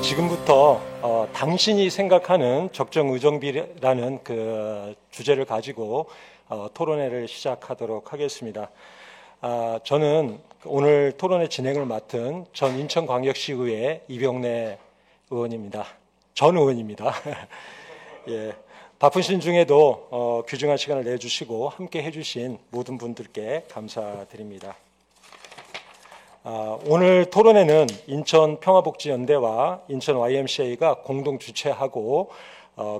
지금부터 당신이 생각하는 적정의정비라는 그 주제를 가지고 토론회를 시작하도록 하겠습니다. 저는 오늘 토론회 진행을 맡은 전 인천광역시의회 이병래 의원입니다. 전 의원입니다. 예, 바쁘신 중에도 귀중한 시간을 내주시고 함께 해주신 모든 분들께 감사드립니다. 오늘 토론회는 인천평화복지연대와 인천 YMCA가 공동 주최하고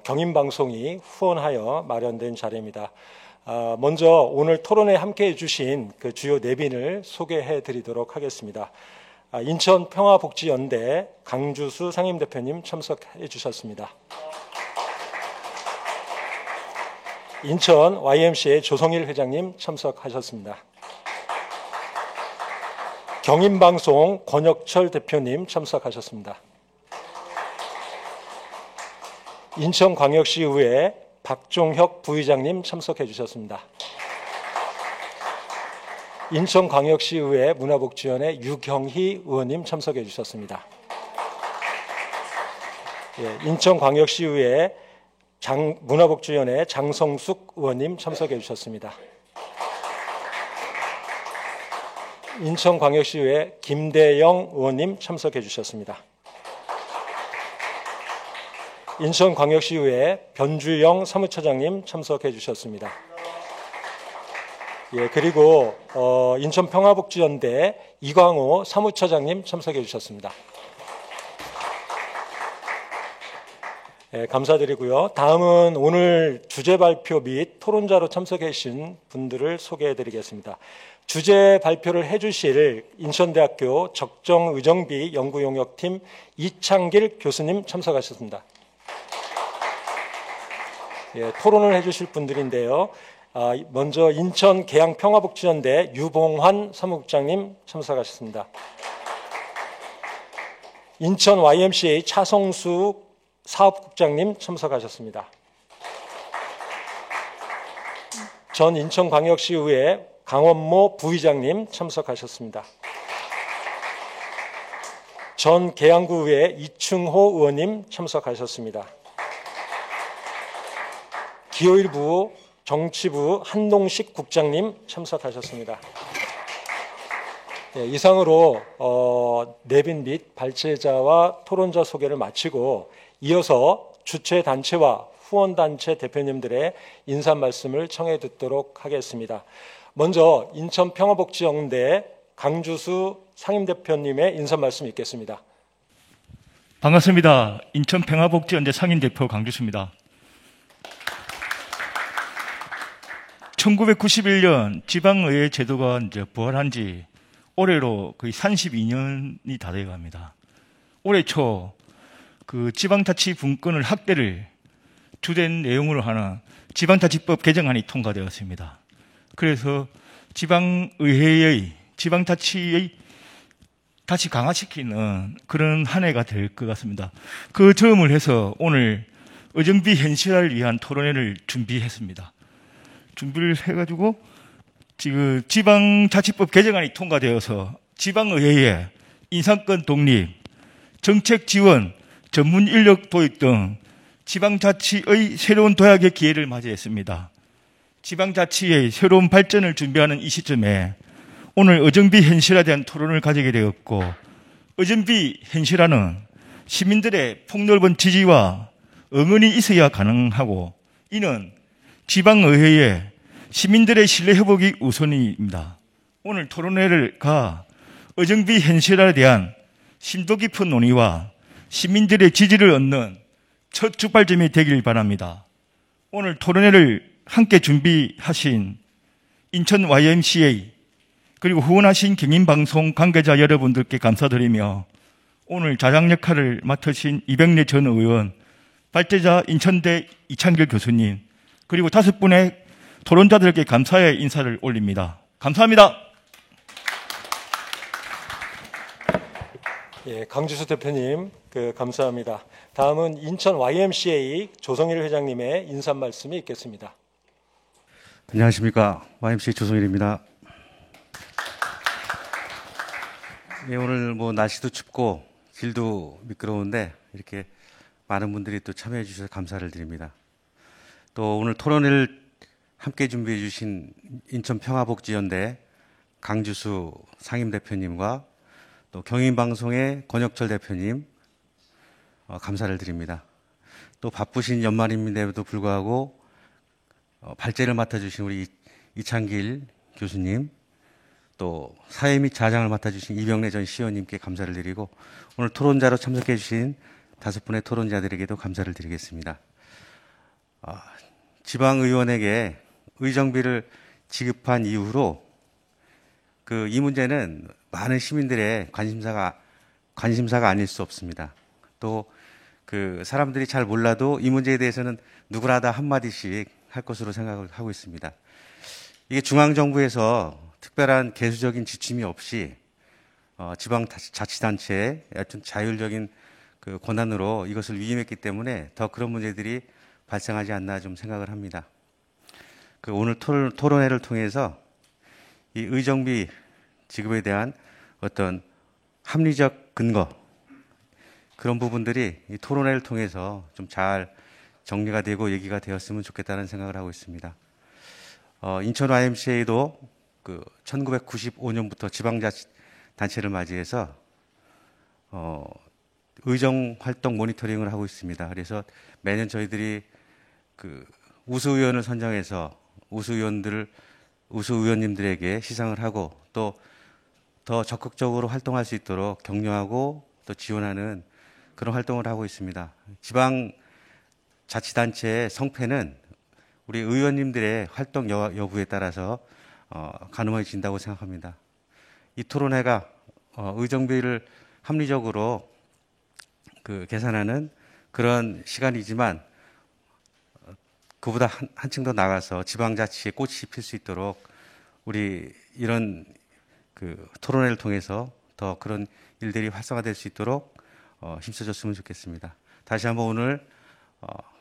경인방송이 후원하여 마련된 자리입니다. 먼저 오늘 토론회에 함께해 주신 그 주요 내빈을 소개해 드리도록 하겠습니다. 인천평화복지연대 강주수 상임대표님 참석해 주셨습니다. 인천 YMCA 조성일 회장님 참석하셨습니다. 경인방송 권혁철 대표님 참석하셨습니다. 인천광역시의회 박종혁 부의장님 참석해 주셨습니다. 인천광역시의회 문화복지위원회 유경희 의원님 참석해 주셨습니다. 인천광역시의회 문화복지위원회 장성숙 의원님 참석해 주셨습니다. 인천광역시의회 김대영 의원님 참석해 주셨습니다. 인천광역시의회 변주영 사무처장님 참석해 주셨습니다. 그리고 인천평화복지연대 이광호 사무처장님 참석해 주셨습니다. 감사드리고요. 다음은 오늘 주제 발표 및 토론자로 참석해 주신 분들을 소개해 드리겠습니다. 주제 발표를 해주실 인천대학교 적정의정비 연구용역팀 이창길 교수님 참석하셨습니다. 토론을 해주실 분들인데요. 먼저 인천 계양평화복지연대 유봉환 사무국장님 참석하셨습니다. 인천 YMCA 차성수 사업국장님 참석하셨습니다. 전 인천광역시의회 강원모 부의장님 참석하셨습니다. 전 계양구의회 이충호 의원님 참석하셨습니다. 기호일부 정치부 한동식 국장님 참석하셨습니다. 이상으로 내빈 및 발제자와 토론자 소개를 마치고 이어서 주최단체와 후원단체 대표님들의 인사 말씀을 청해 듣도록 하겠습니다. 먼저 인천평화복지연대 강주수 상임대표님의 인사 말씀 있겠습니다. 반갑습니다. 인천평화복지연대 상임대표 강주수입니다. 1991년 지방의회 제도가 이제 부활한 지 올해로 거의 32년이 다 돼갑니다. 올해 초 그 지방자치 분권을 확대를 주된 내용으로 하는 지방자치법 개정안이 통과되었습니다. 그래서 지방의회의 지방자치의 다시 강화시키는 그런 한 해가 될 것 같습니다. 그 점을 해서 오늘 의정비 현실화를 위한 토론회를 준비했습니다. 준비를 해가지고 지금 지방자치법 개정안이 통과되어서 지방의회의 인사권 독립, 정책 지원, 전문 인력 도입 등 지방자치의 새로운 도약의 기회를 맞이했습니다. 지방자치의 새로운 발전을 준비하는 이 시점에 오늘 의정비 현실화에 대한 토론을 가지게 되었고, 의정비 현실화는 시민들의 폭넓은 지지와 응원이 있어야 가능하고, 이는 지방의회에 시민들의 신뢰 회복이 우선입니다. 오늘 토론회가 의정비 현실화에 대한 심도 깊은 논의와 시민들의 지지를 얻는 첫 출발점이 되길 바랍니다. 오늘 토론회를 함께 준비하신 인천 YMCA 그리고 후원하신 경인방송 관계자 여러분들께 감사드리며, 오늘 자장 역할을 맡으신 이병래 전 의원, 발제자 인천대 이창길 교수님, 그리고 5분의 토론자들께 감사의 인사를 올립니다. 감사합니다. 강주수 대표님 감사합니다. 다음은 인천 YMCA 조성일 회장님의 인사 말씀이 있겠습니다. 안녕하십니까. YMCA 조성일입니다. 예, 오늘 뭐 날씨도 춥고 길도 미끄러운데 이렇게 많은 분들이 또 참여해 주셔서 감사를 드립니다. 또 오늘 토론회를 함께 준비해 주신 인천평화복지연대 강주수 상임대표님과 또 경인방송의 권혁철 대표님 감사를 드립니다. 또 바쁘신 연말인데도 불구하고 발제를 맡아주신 우리 이창길 교수님, 또 사회 및 자장을 맡아주신 이병래 전 시의원님께 감사를 드리고 오늘 토론자로 참석해 주신 5분의 토론자들에게도 감사를 드리겠습니다. 지방의원에게 의정비를 지급한 이후로 이 문제는 많은 시민들의 관심사가 아닐 수 없습니다. 또 사람들이 잘 몰라도 이 문제에 대해서는 누구나 다 한마디씩 할 것으로 생각을 하고 있습니다. 이게 중앙정부에서 특별한 개수적인 지침이 없이 지방자치단체의 좀 자율적인 권한으로 이것을 위임했기 때문에 더 그런 문제들이 발생하지 않나 좀 생각을 합니다. 오늘 토론회를 통해서 이 의정비 지급에 대한 어떤 합리적 근거 그런 부분들이 이 토론회를 통해서 좀 잘 정리가 되고 얘기가 되었으면 좋겠다는 생각을 하고 있습니다. 인천 YMCA도 1995년부터 지방자치단체를 맞이해서 의정 활동 모니터링을 하고 있습니다. 그래서 매년 저희들이 우수의원을 선정해서 우수의원님들에게 시상을 하고 또 더 적극적으로 활동할 수 있도록 격려하고 또 지원하는 그런 활동을 하고 있습니다. 지방자치단체의 성패는 우리 의원님들의 활동 여부에 따라서 가늠해진다고 생각합니다. 이 토론회가 의정비를 합리적으로 계산하는 그런 시간이지만 그보다 한층 더 나가서 지방자치에 꽃이 필 수 있도록 우리 이런 토론회를 통해서 더 그런 일들이 활성화될 수 있도록 힘써줬으면 좋겠습니다. 다시 한번 오늘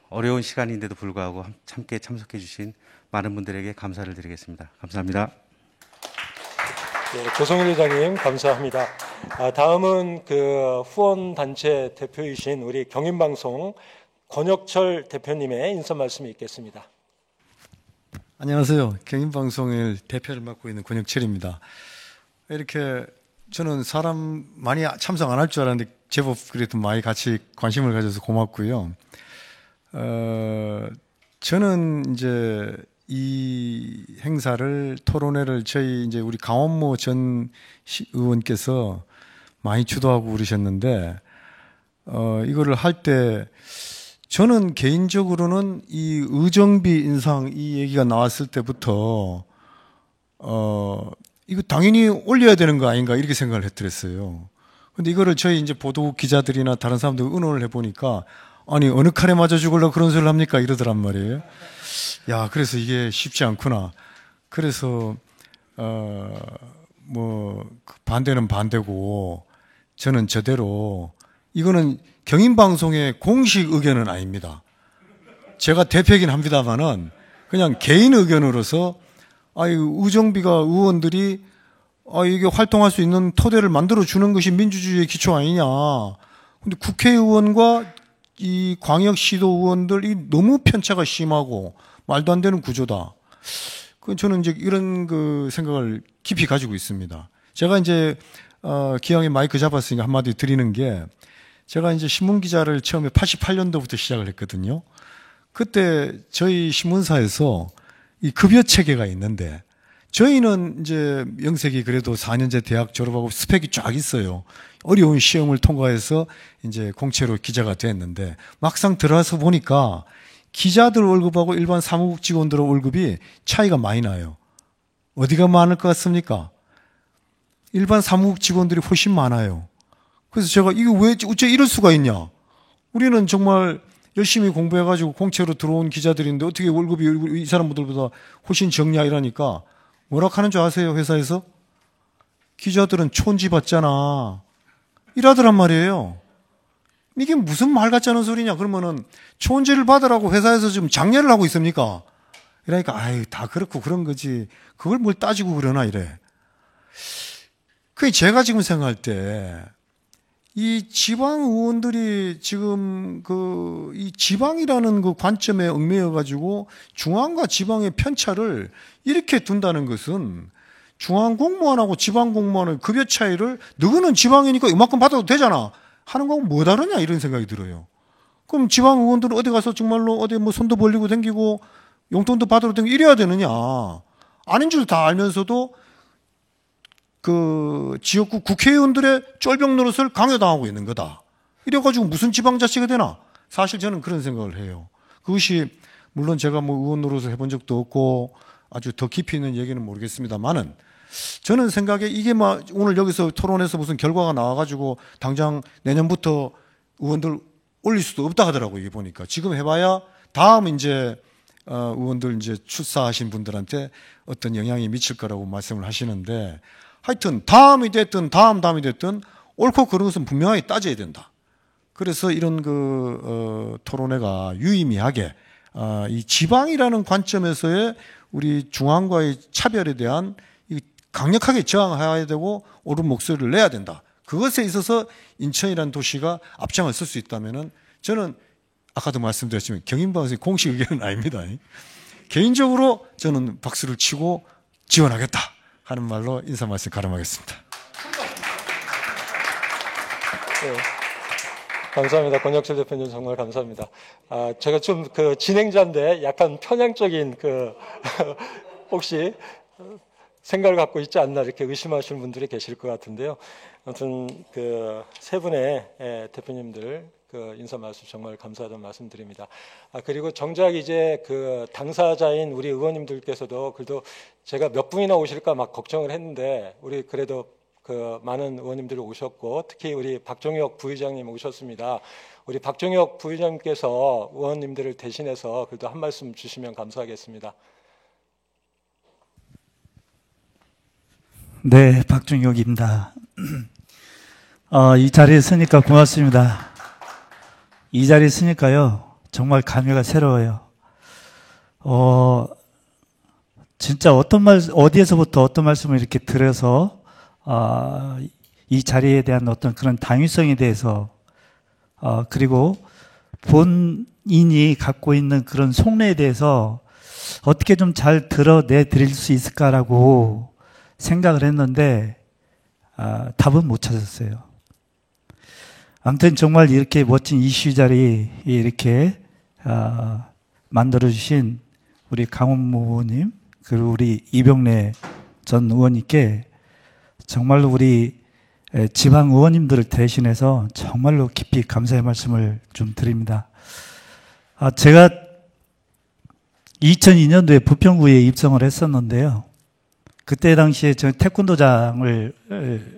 어려운 시간인데도 불구하고 함께 참석해 주신 많은 분들에게 감사를 드리겠습니다. 감사합니다. 네, 조성일 회장님 감사합니다. 다음은 후원단체 대표이신 우리 경인방송 권혁철 대표님의 인사 말씀이 있겠습니다. 안녕하세요. 경인방송의 대표를 맡고 있는 권혁철입니다. 이렇게 저는 사람 많이 참석 안 할 줄 알았는데 제법 그래도 많이 같이 관심을 가져서 고맙고요. 저는 이제 이 행사를 토론회를 저희 이제 우리 강원모 전 의원께서 많이 주도하고 그러셨는데 이거를 할 때 저는 개인적으로는 이 의정비 인상 이 얘기가 나왔을 때부터 이거 당연히 올려야 되는 거 아닌가 이렇게 생각을 했더랬어요. 근데 이거를 저희 이제 보도국 기자들이나 다른 사람들 의논을 해보니까 아니 어느 칼에 맞아 죽으려고 그런 소리를 합니까 이러더란 말이에요. 야, 그래서 이게 쉽지 않구나. 그래서 반대는 반대고 저는 저대로 이거는 경인방송의 공식 의견은 아닙니다. 제가 대표이긴 합니다만은 그냥 개인 의견으로서 의정비가 의원들이 이게 활동할 수 있는 토대를 만들어 주는 것이 민주주의의 기초 아니냐. 근데 국회의원과 이 광역시도 의원들이 너무 편차가 심하고 말도 안 되는 구조다. 저는 이제 이런 생각을 깊이 가지고 있습니다. 제가 이제 기왕에 마이크 잡았으니까 한마디 드리는 게 제가 이제 신문기자를 처음에 88년도부터 시작을 했거든요. 그때 저희 신문사에서 이 급여 체계가 있는데 저희는 이제 영색이 그래도 4년제 대학 졸업하고 스펙이 쫙 있어요. 어려운 시험을 통과해서 이제 공채로 기자가 됐는데 막상 들어와서 보니까 기자들 월급하고 일반 사무국 직원들 월급이 차이가 많이 나요. 어디가 많을 것 같습니까? 일반 사무국 직원들이 훨씬 많아요. 그래서 제가 이거 왜 어째 이럴 수가 있냐? 우리는 정말 열심히 공부해가지고 공채로 들어온 기자들인데 어떻게 월급이 이 사람들보다 훨씬 적냐 이러니까 뭐라 하는 줄 아세요? 회사에서? 기자들은 촌지 받잖아. 이러더란 말이에요. 이게 무슨 말 같지 않은 소리냐? 그러면은 촌지를 받으라고 회사에서 지금 장려를 하고 있습니까? 그러니까 아유 다 그렇고 그런 거지 그걸 뭘 따지고 그러나 이래. 그 제가 지금 생각할 때 이 지방 의원들이 지금 이 지방이라는 그 관점에 얽매여 가지고 중앙과 지방의 편차를 이렇게 둔다는 것은 중앙 공무원하고 지방 공무원의 급여 차이를 너는 지방이니까 이만큼 받아도 되잖아 하는 거하고 뭐 다르냐 이런 생각이 들어요. 그럼 지방 의원들은 어디 가서 정말로 어디 뭐 손도 벌리고 댕기고 용돈도 받으러 댕기고 이래야 되느냐. 아닌 줄 다 알면서도 그 지역구 국회의원들의 쫄병 노릇을 강요당하고 있는 거다. 이래가지고 무슨 지방자치가 되나? 사실 저는 그런 생각을 해요. 그것이 물론 제가 뭐 의원 노릇을 해본 적도 없고 아주 더 깊이 있는 얘기는 모르겠습니다만은 저는 생각에 이게 막 오늘 여기서 토론해서 무슨 결과가 나와가지고 당장 내년부터 의원들 올릴 수도 없다 하더라고요. 이게 보니까 지금 해봐야 다음 이제 의원들 이제 출사하신 분들한테 어떤 영향이 미칠 거라고 말씀을 하시는데 하여튼 다음이 됐든 다음이 됐든 옳고 그른 것은 분명하게 따져야 된다. 그래서 이런 토론회가 유의미하게 이 지방이라는 관점에서의 우리 중앙과의 차별에 대한 강력하게 저항해야 되고 옳은 목소리를 내야 된다. 그것에 있어서 인천이라는 도시가 앞장을 쓸 수 있다면은 저는 아까도 말씀드렸지만 경인방송의 공식 의견은 아닙니다. 개인적으로 저는 박수를 치고 지원하겠다 하는 말로 인사 말씀 가름하겠습니다. 네. 감사합니다. 권혁철 대표님 정말 감사합니다. 제가 좀 진행자인데 약간 편향적인 혹시 생각을 갖고 있지 않나 이렇게 의심하시는 분들이 계실 것 같은데요. 아무튼 세 분의 대표님들 인사 말씀 정말 감사하다는 말씀드립니다. 그리고 정작 이제 당사자인 우리 의원님들께서도 그래도 제가 몇 분이나 오실까 막 걱정을 했는데 우리 그래도 많은 의원님들이 오셨고 특히 우리 박종혁 부의장님 오셨습니다. 우리 박종혁 부의장님께서 의원님들을 대신해서 그래도 한 말씀 주시면 감사하겠습니다. 네, 박종혁입니다. 이 자리에 서니까 고맙습니다. 이 자리에 서니까요, 정말 감회가 새로워요. 진짜 어디에서부터 어떤 말씀을 이렇게 들어서, 이 자리에 대한 어떤 그런 당위성에 대해서, 그리고 본인이 갖고 있는 그런 속내에 대해서 어떻게 좀 잘 드러내 드릴 수 있을까라고 생각을 했는데 답은 못 찾았어요. 아무튼 정말 이렇게 멋진 이슈 자리 이렇게 만들어주신 우리 강원무 의원님 그리고 우리 이병래 전 의원님께 정말로 우리 지방 의원님들을 대신해서 정말로 깊이 감사의 말씀을 좀 드립니다. 제가 2002년도에 부평구에 입성을 했었는데요. 그때 당시에 저는 태권도장을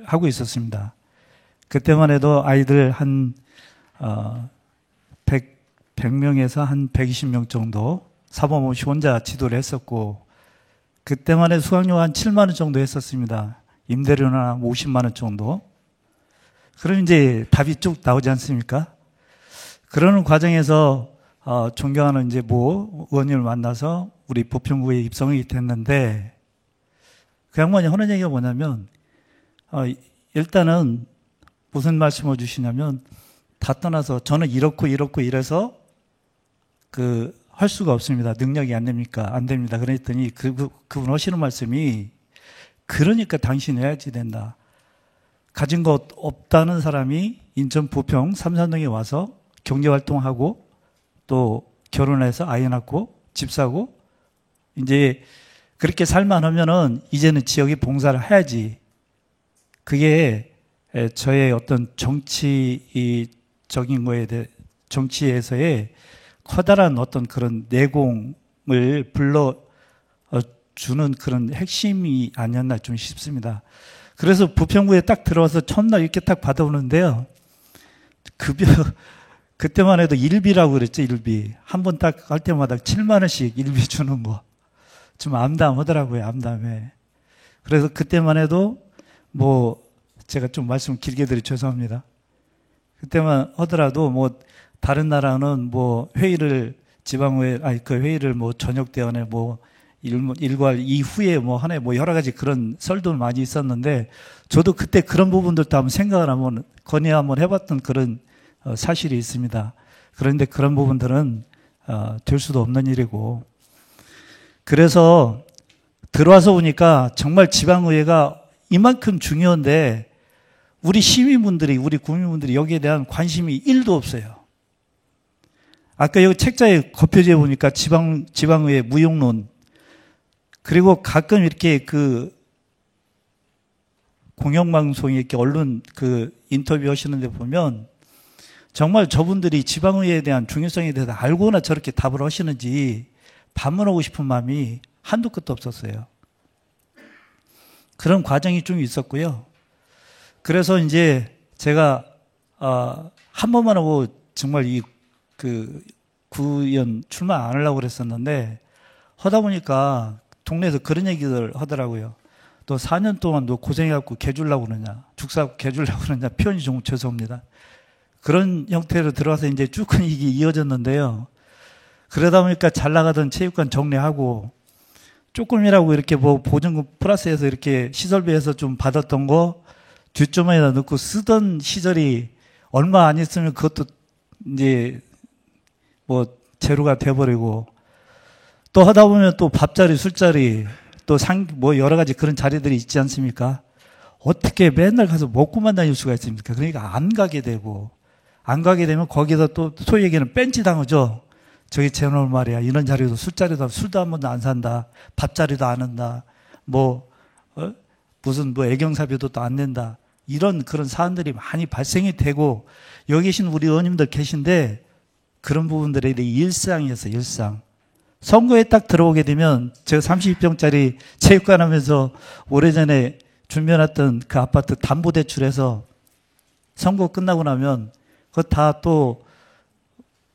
하고 있었습니다. 그때만 해도 아이들 한 100명에서 한 120명 정도 사범 없이 혼자 지도를 했었고 그때만 해도 수강료 한 7만 원 정도 했었습니다. 임대료는 한 50만 원 정도. 그럼 이제 답이 쭉 나오지 않습니까? 그러는 과정에서 존경하는 이제 모 의원님을 만나서 우리 부평구에 입성이 됐는데 그 양반이 하는 얘기가 뭐냐면 일단은 무슨 말씀을 주시냐면 다 떠나서 저는 이렇고 이래서 할 수가 없습니다. 능력이 안 됩니까? 안 됩니다. 그랬더니 그분 하시는 말씀이 그러니까 당신이 해야지 된다. 가진 것 없다는 사람이 인천 부평 삼산동에 와서 경제활동하고 또 결혼해서 아이 낳고 집 사고 이제 그렇게 살만 하면은 이제는 지역에 봉사를 해야지. 그게 저의 어떤 정치적인 거에 대해 정치에서의 커다란 어떤 그런 내공을 불러주는 그런 핵심이 아니었나 좀 싶습니다. 그래서 부평구에 딱 들어와서 첫날 이렇게 딱 받아오는데요. 급여, 그때만 해도 일비라고 그랬죠, 일비. 한 번 딱 할 때마다 7만 원씩 일비 주는 거. 좀 암담하더라고요, 암담해. 그래서 그때만 해도 제가 좀 말씀 길게 드려 죄송합니다. 그때만 하더라도 다른 나라는 회의를 지방의회, 그 회의를 뭐 저녁 대원에 뭐 일괄 이후에 뭐 하네 뭐 여러 가지 그런 썰도 많이 있었는데 저도 그때 그런 부분들도 한번 생각을 한번 건의 한번 해봤던 그런 사실이 있습니다. 그런데 그런 부분들은 될 수도 없는 일이고 그래서 들어와서 보니까 정말 지방의회가 이만큼 중요한데 우리 시민분들이 우리 국민분들이 여기에 대한 관심이 1도 없어요. 아까 여기 책자에 겉표지에 보니까 지방의회 무용론 그리고 가끔 이렇게 그 공영방송이 이렇게 언론 그 인터뷰 하시는데 보면 정말 저분들이 지방의회에 대한 중요성에 대해서 알고나 저렇게 답을 하시는지 반문하고 싶은 마음이 한도 끝도 없었어요. 그런 과정이 좀 있었고요. 그래서 이제 제가 한 번만 하고 정말 이 그 구의원 출마 안 하려고 그랬었는데 하다 보니까 동네에서 그런 얘기들 하더라고요. 또 4년 동안 너 고생해갖고 개 주려고 그러냐, 죽 사고 개 주려고 그러냐, 표현이 좀 죄송합니다. 그런 형태로 들어와서 이제 쭉 이게 이어졌는데요. 그러다 보니까 잘 나가던 체육관 정리하고 조금이라고 이렇게 뭐 보증금 플러스해서 이렇게 시설비에서 좀 받았던 거 뒷주머니에다 넣고 쓰던 시절이 얼마 안 있으면 그것도 이제 뭐 제로가 돼버리고 또 하다 보면 또 밥자리, 술자리 또 뭐 여러 가지 그런 자리들이 있지 않습니까? 어떻게 맨날 가서 먹고만 다닐 수가 있습니까? 그러니까 안 가게 되고 안 가게 되면 거기서 또 소위 얘기하는 뺀지 당하죠. 저기 제놓을 말이야. 이런 자리도 술자리도 술도 한 번도 안 산다. 밥자리도 안 한다. 무슨 애경사비도 또 안 낸다. 이런 그런 사안들이 많이 발생이 되고 여기 계신 우리 의원님들 계신데 그런 부분들에 대해 일상이었어요. 일상. 선거에 딱 들어오게 되면 제가 32평짜리 체육관 하면서 오래전에 준비해놨던 그 아파트 담보대출해서 선거 끝나고 나면 그거 다 또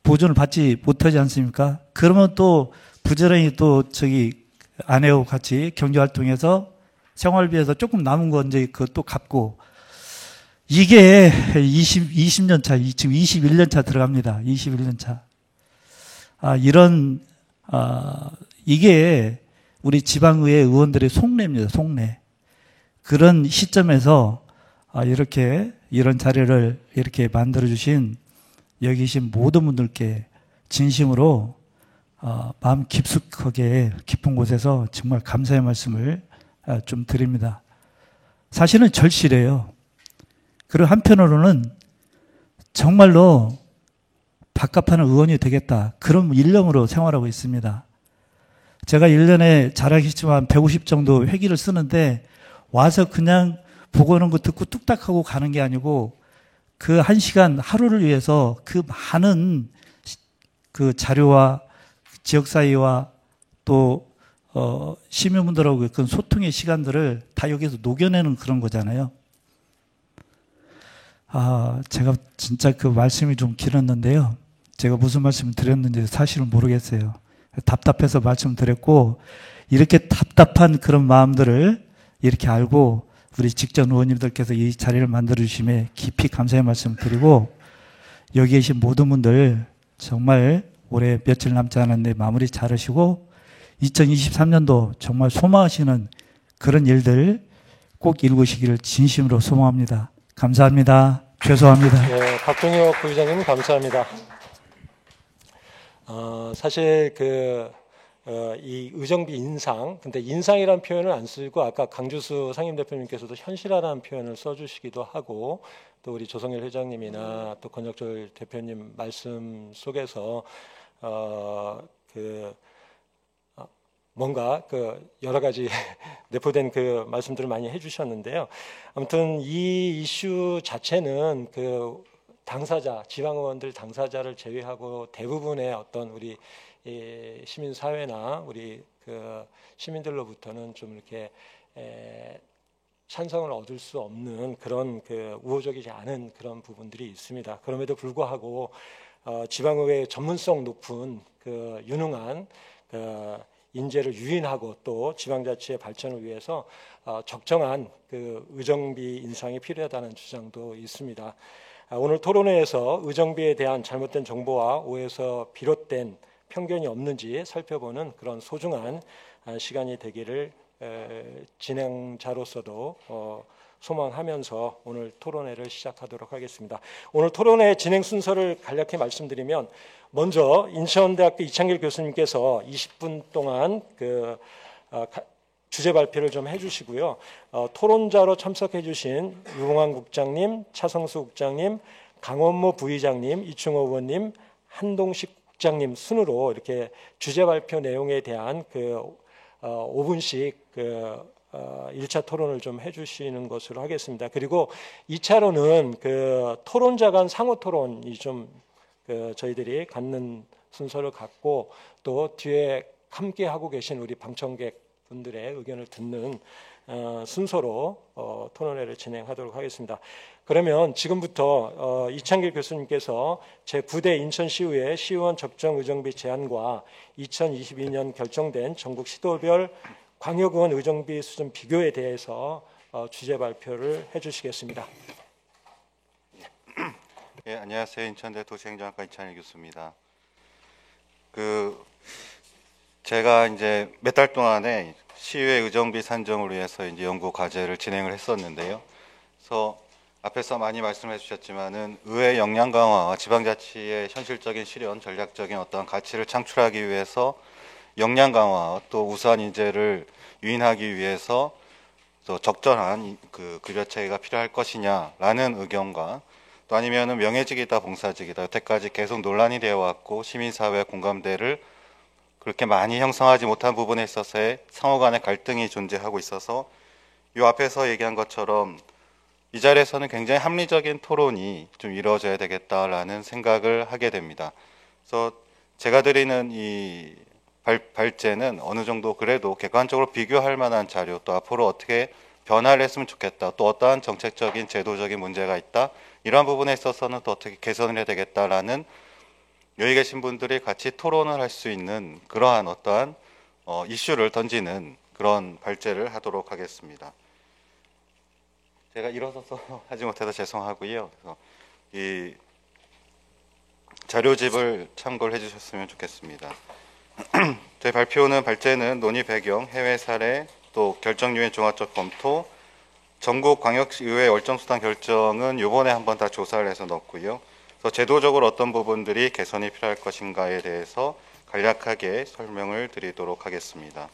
보존을 받지 못하지 않습니까? 그러면 또 부지런히 또 아내하고 같이 경제활동해서 생활비에서 조금 남은 거 이제 그것도 갚고 이게 20년 차, 지금 21년 차 들어갑니다. 21년 차. 이게 우리 지방의회 의원들의 속내입니다. 속내. 그런 시점에서 이런 자리를 이렇게 만들어주신 여기 계신 모든 분들께 진심으로 마음 깊숙하게 깊은 곳에서 정말 감사의 말씀을 좀 드립니다. 사실은 절실해요. 그리고 한편으로는 정말로 밥값하는 의원이 되겠다. 그런 일념으로 생활하고 있습니다. 제가 1년에 잘 알겠지만 150 정도 회기를 쓰는데 와서 그냥 보고 오는 거 듣고 뚝딱하고 가는 게 아니고 그 1시간 하루를 위해서 그 많은 그 자료와 지역사회와 또 시민분들하고 그런 소통의 시간들을 다 여기서 녹여내는 그런 거잖아요. 제가 진짜 그 말씀이 좀 길었는데요. 제가 무슨 말씀을 드렸는지 사실은 모르겠어요. 답답해서 말씀드렸고 이렇게 답답한 그런 마음들을 이렇게 알고 우리 직전 의원님들께서 이 자리를 만들어주심에 깊이 감사의 말씀 드리고 여기 계신 모든 분들 정말 올해 며칠 남지 않았는데 마무리 잘하시고 2023년도 정말 소망하시는 그런 일들 꼭 이루시기를 진심으로 소망합니다. 감사합니다. 죄송합니다. 네, 박종혁 부의장님 감사합니다. 사실 이 의정비 인상, 근데 인상이라는 표현을 안 쓰고 아까 강주수 상임대표님께서도 현실화라는 표현을 써주시기도 하고 또 우리 조성열 회장님이나 또 권혁철 대표님 말씀 속에서 뭔가 여러 가지 내포된 그 말씀들을 많이 해주셨는데요. 아무튼 이 이슈 자체는 당사자, 지방의원들 당사자를 제외하고 대부분의 어떤 우리 시민사회나 우리 시민들로부터는 좀 이렇게 찬성을 얻을 수 없는 그런 우호적이지 않은 그런 부분들이 있습니다. 그럼에도 불구하고 지방의회 전문성 높은 유능한 인재를 유인하고 또 지방자치의 발전을 위해서 적정한 의정비 인상이 필요하다는 주장도 있습니다. 오늘 토론회에서 의정비에 대한 잘못된 정보와 오해에서 비롯된 편견이 없는지 살펴보는 그런 소중한 시간이 되기를 진행자로서도 소망하면서 오늘 토론회를 시작하도록 하겠습니다. 오늘 토론회 진행 순서를 간략히 말씀드리면 먼저 인천대학교 이창길 교수님께서 20분 동안 주제 발표를 좀 해주시고요. 토론자로 참석해주신 유봉환 국장님, 차성수 국장님, 강원모 부의장님, 이충호 의원님, 한동식 국장님 순으로 이렇게 주제 발표 내용에 대한 5분씩 1차 토론을 좀 해주시는 것으로 하겠습니다. 그리고 2차로는 토론자 간 상호 토론이 좀 저희들이 갖는 순서를 갖고 또 뒤에 함께 하고 계신 우리 방청객 분들의 의견을 듣는 순서로 토론회를 진행하도록 하겠습니다. 그러면 지금부터 이창길 교수님께서 제9대 인천시의회 시의원 적정 의정비 제한과 2022년 결정된 전국 시도별 광역의원 의정비 수준 비교에 대해서 주제 발표를 해주시겠습니다. 예, 안녕하세요. 인천대 도시행정학과 이창일 교수입니다. 제가 이제 몇 달 동안에 시의회 의정비 산정을 위해서 이제 연구 과제를 진행을 했었는데요. 그래서 앞에서 많이 말씀해 주셨지만은 의회 역량 강화와 지방자치의 현실적인 실현, 전략적인 어떤 가치를 창출하기 위해서 역량 강화 또 우수한 인재를 유인하기 위해서 또 적절한 급여 체계가 필요할 것이냐라는 의견과 또 아니면은 명예직이다 봉사직이다 여태까지 계속 논란이 되어 왔고 시민사회 공감대를 그렇게 많이 형성하지 못한 부분에 있어서의 상호 간의 갈등이 존재하고 있어서 이 앞에서 얘기한 것처럼 이 자리에서는 굉장히 합리적인 토론이 좀 이루어져야 되겠다라는 생각을 하게 됩니다. 그래서 제가 드리는 이 발제는 어느 정도 그래도 객관적으로 비교할 만한 자료 또 앞으로 어떻게 변화를 했으면 좋겠다 또 어떠한 정책적인 제도적인 문제가 있다 이러한 부분에 있어서는 또 어떻게 개선을 해야 되겠다라는 여기 계신 분들이 같이 토론을 할 수 있는 그러한 어떠한 이슈를 던지는 그런 발제를 하도록 하겠습니다. 제가 일어서서 하지 못해서 죄송하고요. 그래서 이 자료집을 참고를 해주셨으면 좋겠습니다. 저희 발제는 논의 배경, 해외 사례, 또 결정 요인 종합적 검토, 전국 광역의회 월정수당 결정은 이번에 한번 다 조사를 해서 넣었고요. 그래서 제도적으로 어떤 부분들이 개선이 필요할 것인가에 대해서 간략하게 설명을 드리도록 하겠습니다.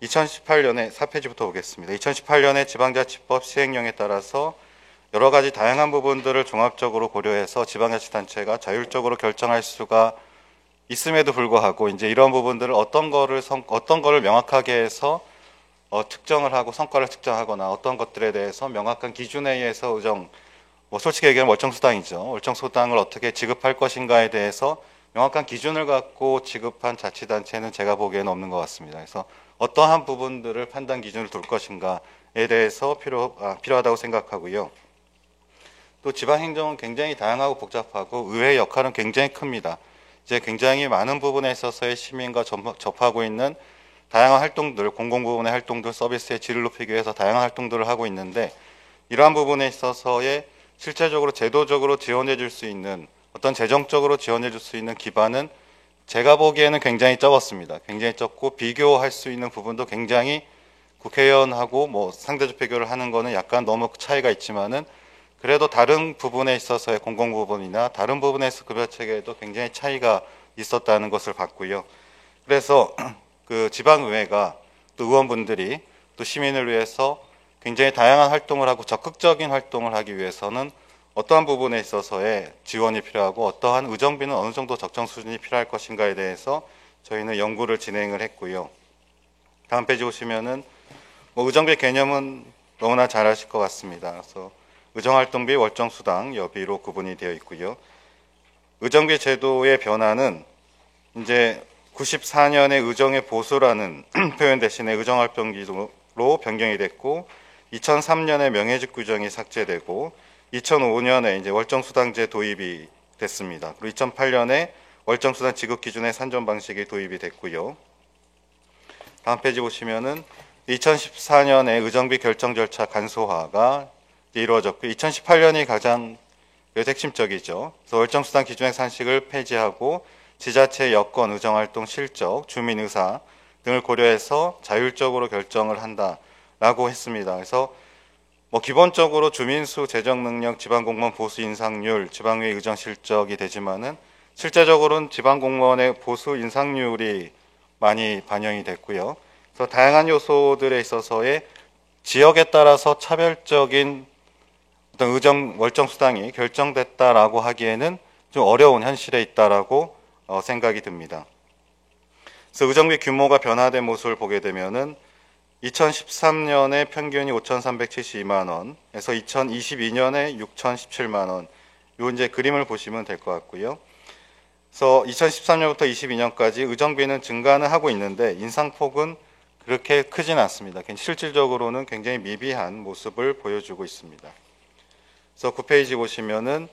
2018년에 4페이지부터 보겠습니다. 2018년에 지방자치법 시행령에 따라서 여러 가지 다양한 부분들을 종합적으로 고려해서 지방자치단체가 자율적으로 결정할 수가 있음에도 불구하고 이제 이런 부분들을 어떤 거를 명확하게 해서 특정을 하고 성과를 측정하거나 어떤 것들에 대해서 명확한 기준에 의해서 솔직히 얘기하면 월정수당이죠. 월정수당을 어떻게 지급할 것인가에 대해서 명확한 기준을 갖고 지급한 자치단체는 제가 보기에는 없는 것 같습니다. 그래서 어떠한 부분들을 판단 기준을 둘 것인가에 대해서 필요하다고 생각하고요. 또 지방행정은 굉장히 다양하고 복잡하고 의회의 역할은 굉장히 큽니다. 이제 굉장히 많은 부분에 있어서의 시민과 접하고 있는 다양한 활동들, 공공부문의 활동들, 서비스의 질을 높이기 위해서 다양한 활동들을 하고 있는데 이러한 부분에 있어서의 실제적으로 제도적으로 지원해 줄 수 있는 어떤 재정적으로 지원해 줄 수 있는 기반은 제가 보기에는 굉장히 적었습니다. 굉장히 적고 비교할 수 있는 부분도 굉장히 국회의원하고 상대적 비교를 하는 거는 약간 너무 차이가 있지만은 그래도 다른 부분에 있어서의 공공부문이나 다른 부분에서 급여 체계에도 굉장히 차이가 있었다는 것을 봤고요. 그래서 그 지방의회가 또 의원분들이 또 시민을 위해서 굉장히 다양한 활동을 하고 적극적인 활동을 하기 위해서는 어떠한 부분에 있어서의 지원이 필요하고 어떠한 의정비는 어느 정도 적정 수준이 필요할 것인가에 대해서 저희는 연구를 진행을 했고요. 다음 페이지 보시면은 의정비 개념은 너무나 잘 아실 것 같습니다. 그래서 의정활동비, 월정수당, 여비로 구분이 되어 있고요. 의정비 제도의 변화는 이제 94년에 의정의 보수라는 표현 대신에 의정활동비로 변경이 됐고 2003년에 명예직 규정이 삭제되고 2005년에 이제 월정수당제 도입이 됐습니다. 그리고 2008년에 월정수당 지급 기준의 산정 방식이 도입이 됐고요. 다음 페이지 보시면은 2014년에 의정비 결정 절차 간소화가 이루어졌고 2018년이 가장 핵심적이죠. 그래서 월정수당 기준의 산식을 폐지하고 지자체의 여건, 의정활동 실적, 주민 의사 등을 고려해서 자율적으로 결정을 한다라고 했습니다. 그래서 기본적으로 주민수, 재정 능력, 지방공무원 보수 인상률, 지방의회 의정 실적이 되지만은 실제적으로는 지방공무원의 보수 인상률이 많이 반영이 됐고요. 그래서 다양한 요소들에 있어서의 지역에 따라서 차별적인 어떤 의정 월정 수당이 결정됐다라고 하기에는 좀 어려운 현실에 있다라고 생각이 듭니다. 그래서 의정비 규모가 변화된 모습을 보게 되면은 2013년에 평균이 5,372만 원에서 2022년에 6,017만 원. 요 이제 그림을 보시면 될 것 같고요. 그래서 2013년부터 22년까지 의정비는 증가는 하고 있는데 인상폭은 그렇게 크진 않습니다. 실질적으로는 굉장히 미비한 모습을 보여주고 있습니다. 그래서 9페이지 보시면은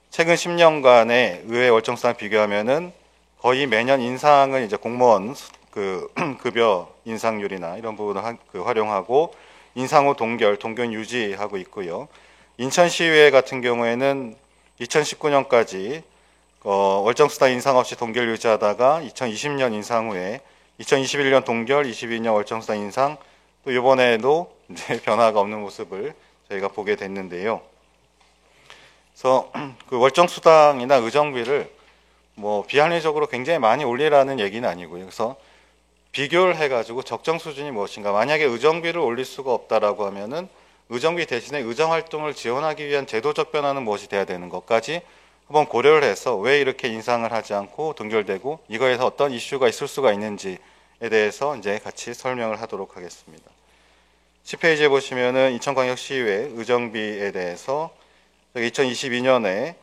최근 10년간의 의회 월정수당 비교하면은 거의 매년 인상은 이제 공무원 급여 인상률이나 이런 부분을 활용하고 인상 후 동결 유지하고 있고요. 인천시의회 같은 경우에는 2019년까지 월정수당 인상 없이 동결 유지하다가 2020년 인상 후에 2021년 동결, 22년 월정수당 인상, 또 이번에도 이제 변화가 없는 모습을 저희가 보게 됐는데요. 그래서 그 월정수당이나 의정비를 비합리적으로 굉장히 많이 올리라는 얘기는 아니고요. 그래서 비교를 해가지고 적정 수준이 무엇인가. 만약에 의정비를 올릴 수가 없다라고 하면은 의정비 대신에 의정활동을 지원하기 위한 제도적 변화는 무엇이 돼야 되는 것까지 한번 고려를 해서 왜 이렇게 인상을 하지 않고 동결되고 이거에서 어떤 이슈가 있을 수가 있는지에 대해서 이제 같이 설명을 하도록 하겠습니다. 10페이지에 보시면은 인천광역시의회 의정비에 대해서 2022년에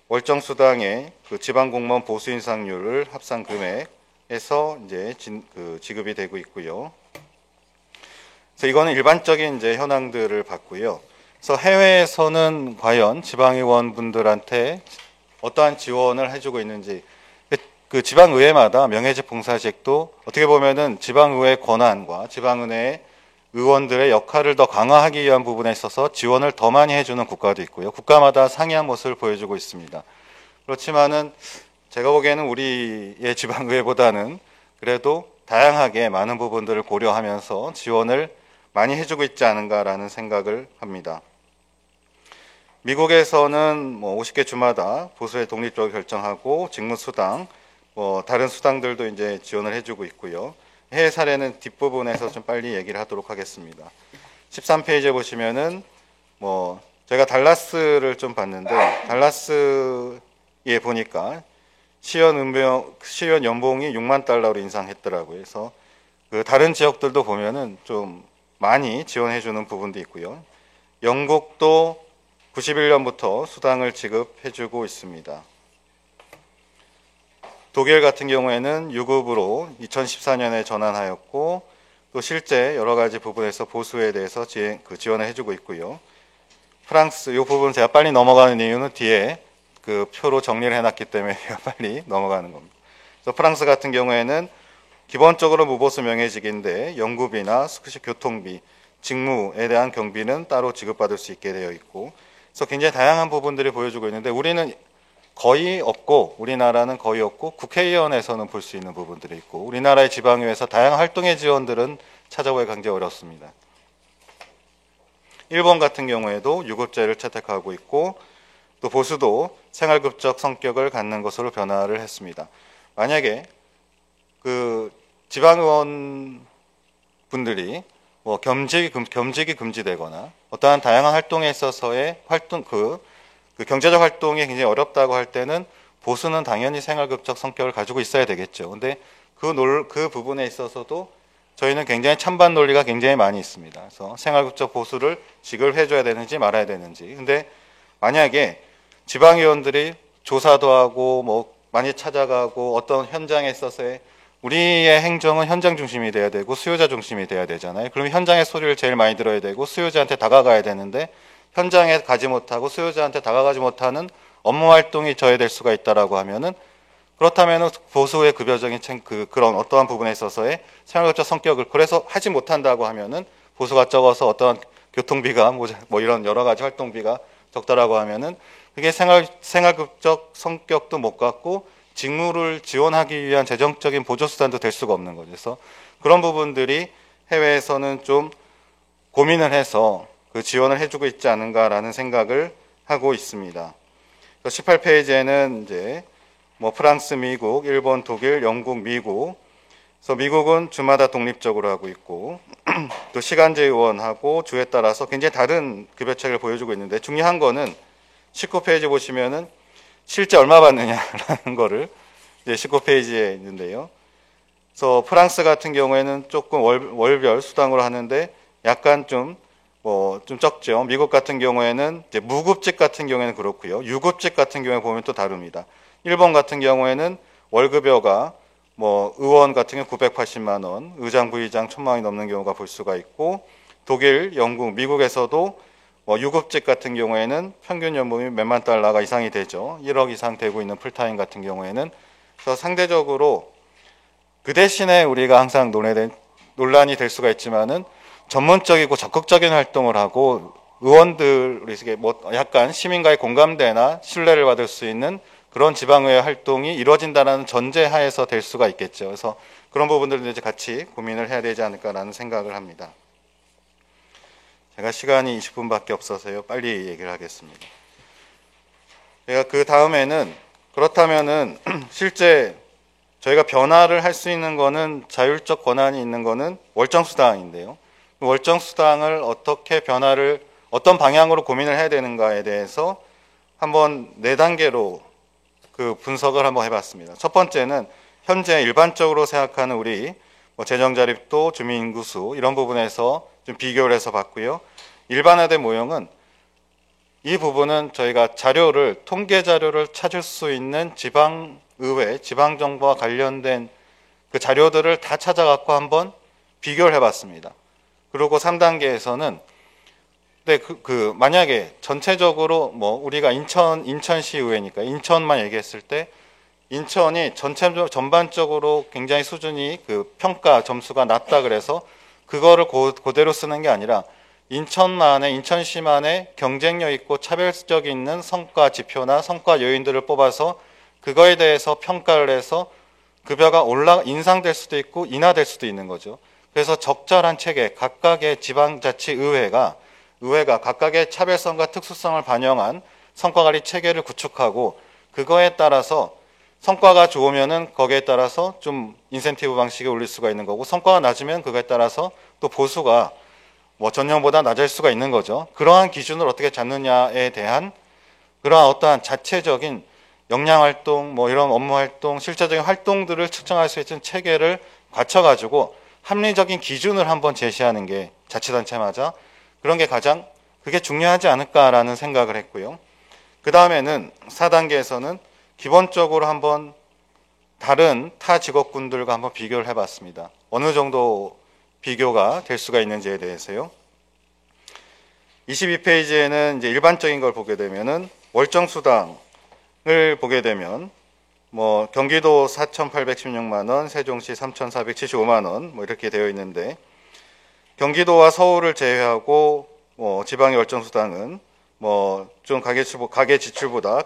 월정수당의 그 지방공무원 보수 인상률을 합산 금액에서 이제 지급이 되고 있고요. 그래서 이거는 일반적인 이제 현황들을 봤고요. 그래서 해외에서는 과연 지방의원분들한테 어떠한 지원을 해주고 있는지, 그 지방의회마다 명예직 봉사직도 어떻게 보면은 지방의회 권한과 지방의회 의원들의 역할을 더 강화하기 위한 부분에 있어서 지원을 더 많이 해주는 국가도 있고요. 국가마다 상이한 모습을 보여주고 있습니다. 그렇지만은 제가 보기에는 우리의 지방의회보다는 그래도 다양하게 많은 부분들을 고려하면서 지원을 많이 해주고 있지 않은가라는 생각을 합니다. 미국에서는 50개 주마다 보수의 독립적으로 결정하고 직무수당, 다른 수당들도 이제 지원을 해주고 있고요. 해외 사례는 뒷부분에서 좀 빨리 얘기를 하도록 하겠습니다. 13페이지에 보시면은 제가 달라스를 좀 봤는데 달라스에 보니까 시연 연봉이 6만 달러로 인상했더라고요. 그래서 그 다른 지역들도 보면은 좀 많이 지원해주는 부분도 있고요. 영국도 91년부터 수당을 지급해주고 있습니다. 독일 같은 경우에는 유급으로 2014년에 전환하였고 또 실제 여러 가지 부분에서 보수에 대해서 지원을 해주고 있고요. 프랑스, 이 부분 제가 빨리 넘어가는 이유는 뒤에 그 표로 정리를 해놨기 때문에 제가 빨리 넘어가는 겁니다. 그래서 프랑스 같은 경우에는 기본적으로 무보수 명예직인데 연구비나 스쿠시 교통비, 직무에 대한 경비는 따로 지급받을 수 있게 되어 있고, 그래서 굉장히 다양한 부분들이 보여주고 있는데 우리나라는 거의 없고 국회의원에서는 볼 수 있는 부분들이 있고 우리나라의 지방의회에서 다양한 활동의 지원들은 찾아보기 굉장히 어렵습니다. 일본 같은 경우에도 유급제를 채택하고 있고 또 보수도 생활급적 성격을 갖는 것으로 변화를 했습니다. 만약에 그 지방의원 분들이 겸직이 금지되거나 어떠한 다양한 활동에 있어서의 그 경제적 활동이 굉장히 어렵다고 할 때는 보수는 당연히 생활급적 성격을 가지고 있어야 되겠죠. 근데 그 부분에 있어서도 저희는 굉장히 찬반 논리가 굉장히 많이 있습니다. 그래서 생활급적 보수를 지급해줘야 되는지 말아야 되는지. 근데 만약에 지방의원들이 조사도 하고 많이 찾아가고 어떤 현장에 있어서의 우리의 행정은 현장 중심이 돼야 되고 수요자 중심이 돼야 되잖아요. 그러면 현장의 소리를 제일 많이 들어야 되고 수요자한테 다가가야 되는데 현장에 가지 못하고 수요자한테 다가가지 못하는 업무 활동이 저해될 수가 있다라고 하면은 그렇다면은 보수의 급여적인 그런 어떠한 부분에 있어서의 생활급적 성격을 그래서 하지 못한다고 하면은 보수가 적어서 어떠한 교통비가 이런 여러 가지 활동비가 적다라고 하면은 그게 생활급적 성격도 못 갖고 직무를 지원하기 위한 재정적인 보조수단도 될 수가 없는 거죠. 그래서 그런 부분들이 해외에서는 좀 고민을 해서 그 지원을 해주고 있지 않은가라는 생각을 하고 있습니다. 18페이지에는 이제 뭐 프랑스, 미국, 일본, 독일, 영국, 미국. 그래서 미국은 주마다 독립적으로 하고 있고 또 시간제 의원하고 주에 따라서 굉장히 다른 급여책을 보여주고 있는데 중요한 거는 19페이지 보시면은 실제 얼마 받느냐라는 거를 이제 19페이지에 있는데요. 그래서 프랑스 같은 경우에는 조금 월별 수당으로 하는데 약간 좀 적죠. 미국 같은 경우에는 이제 무급직 같은 경우에는 그렇고요. 유급직 같은 경우에 보면 또 다릅니다. 일본 같은 경우에는 월급여가 의원 같은 경우 980만 원, 의장, 부의장 1000만 원이 넘는 경우가 볼 수가 있고 독일, 영국, 미국에서도 유급직 같은 경우에는 평균 연봉이 몇만 달러가 이상이 되죠. 1억 이상 되고 있는 풀타임 같은 경우에는. 그래서 상대적으로 그 대신에 우리가 항상 논란이 될 수가 있지만은 전문적이고 적극적인 활동을 하고 의원들이 약간 시민과의 공감대나 신뢰를 받을 수 있는 그런 지방의회 활동이 이루어진다는 전제 하에서 될 수가 있겠죠. 그래서 그런 부분들도 이제 같이 고민을 해야 되지 않을까라는 생각을 합니다. 제가 시간이 20분밖에 없어서요. 빨리 얘기를 하겠습니다. 제가 그 다음에는 그렇다면은 실제 저희가 변화를 할 수 있는 거는 자율적 권한이 있는 거는 월정수당인데요. 월정수당을 어떻게 어떤 방향으로 고민을 해야 되는가에 대해서 한번 4단계로 그 분석을 한번 해봤습니다. 첫 번째는 현재 일반적으로 생각하는 우리 재정자립도, 주민인구수 이런 부분에서 좀 비교를 해서 봤고요. 일반화된 모형은 이 부분은 저희가 통계 자료를 찾을 수 있는 지방의회, 지방정부와 관련된 그 자료들을 다 찾아갖고 한번 비교를 해봤습니다. 그리고 3단계에서는 만약에 전체적으로 우리가 인천시 의회니까 인천만 얘기했을 때 인천이 전반적으로 굉장히 수준이 평가 점수가 낮다 그래서 그거를 그대로 쓰는 게 아니라 인천시만의 경쟁력 있고 차별적 있는 성과 지표나 성과 요인들을 뽑아서 그거에 대해서 평가를 해서 급여가 인상될 수도 있고 인하될 수도 있는 거죠. 그래서 적절한 체계, 각각의 지방자치의회가 각각의 차별성과 특수성을 반영한 성과관리 체계를 구축하고 그거에 따라서 성과가 좋으면은 거기에 따라서 좀 인센티브 방식에 올릴 수가 있는 거고 성과가 낮으면 그거에 따라서 또 보수가 전년보다 낮을 수가 있는 거죠. 그러한 기준을 어떻게 잡느냐에 대한 그러한 어떠한 자체적인 역량활동, 이런 업무활동, 실제적인 활동들을 측정할 수 있는 체계를 갖춰가지고 합리적인 기준을 한번 제시하는 게 자치단체마다 그런 게 그게 중요하지 않을까라는 생각을 했고요. 그 다음에는 4단계에서는 기본적으로 한번 다른 타 직업군들과 한번 비교를 해봤습니다. 어느 정도 비교가 될 수가 있는지에 대해서요. 22페이지에는 이제 일반적인 걸 보게 되면은 월정수당을 보게 되면 경기도 4,816만 원, 세종시 3,475만 원 이렇게 되어 있는데 경기도와 서울을 제외하고 지방의 월정수당은 좀 가계 지출보다